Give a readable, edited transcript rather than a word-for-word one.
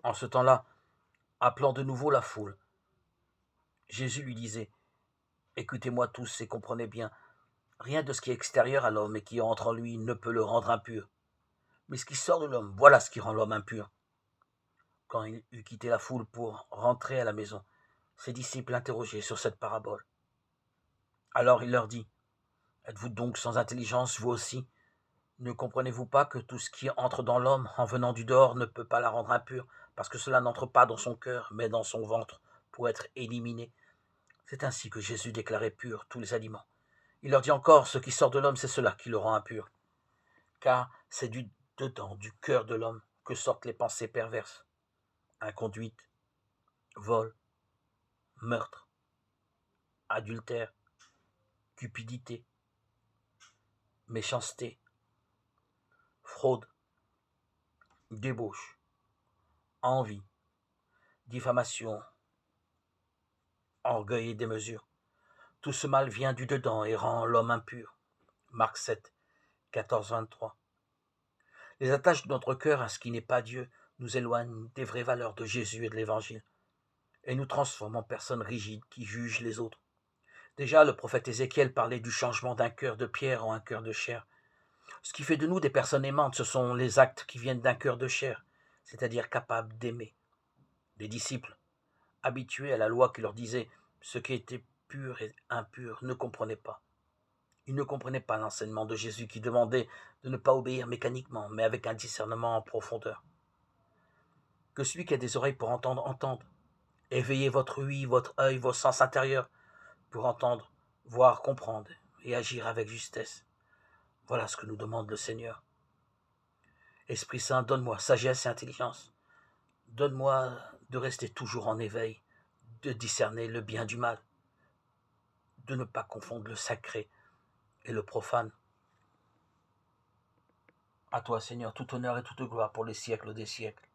En ce temps-là, appelant de nouveau la foule, Jésus lui disait, « Écoutez-moi tous et comprenez bien, rien de ce qui est extérieur à l'homme et qui entre en lui ne peut le rendre impur. Mais ce qui sort de l'homme, voilà ce qui rend l'homme impur. » Quand il eut quitté la foule pour rentrer à la maison, ses disciples l'interrogeaient sur cette parabole. Alors il leur dit, « Êtes-vous donc sans intelligence, vous aussi? Ne comprenez-vous pas que tout ce qui entre dans l'homme en venant du dehors ne peut pas la rendre impure, parce que cela n'entre pas dans son cœur, mais dans son ventre, pour être éliminé? C'est ainsi que Jésus déclarait purs tous les aliments. Il leur dit encore, ce qui sort de l'homme, c'est cela qui le rend impur. Car c'est du dedans, du cœur de l'homme, que sortent les pensées perverses. Inconduite, vol, meurtre, adultère, cupidité, méchanceté, fraude, débauche, envie, diffamation, orgueil et démesure. Tout ce mal vient du dedans et rend l'homme impur. Marc 7, 14-23. Les attaches de notre cœur à ce qui n'est pas Dieu nous éloignent des vraies valeurs de Jésus et de l'Évangile, et nous transforment en personnes rigides qui jugent les autres. Déjà, le prophète Ézéchiel parlait du changement d'un cœur de pierre en un cœur de chair. Ce qui fait de nous des personnes aimantes, ce sont les actes qui viennent d'un cœur de chair, c'est-à-dire capables d'aimer. Les disciples, habitués à la loi qui leur disait ce qui était pur et impur, ne comprenaient pas. Ils ne comprenaient pas l'enseignement de Jésus qui demandait de ne pas obéir mécaniquement, mais avec un discernement en profondeur. Que celui qui a des oreilles pour entendre, entende. Éveillez votre ouïe, votre œil, vos sens intérieurs pour entendre, voir, comprendre et agir avec justesse. Voilà ce que nous demande le Seigneur. Esprit Saint, donne-moi sagesse et intelligence. Donne-moi de rester toujours en éveil, de discerner le bien du mal, de ne pas confondre le sacré et le profane. À toi, Seigneur, tout honneur et toute gloire pour les siècles des siècles.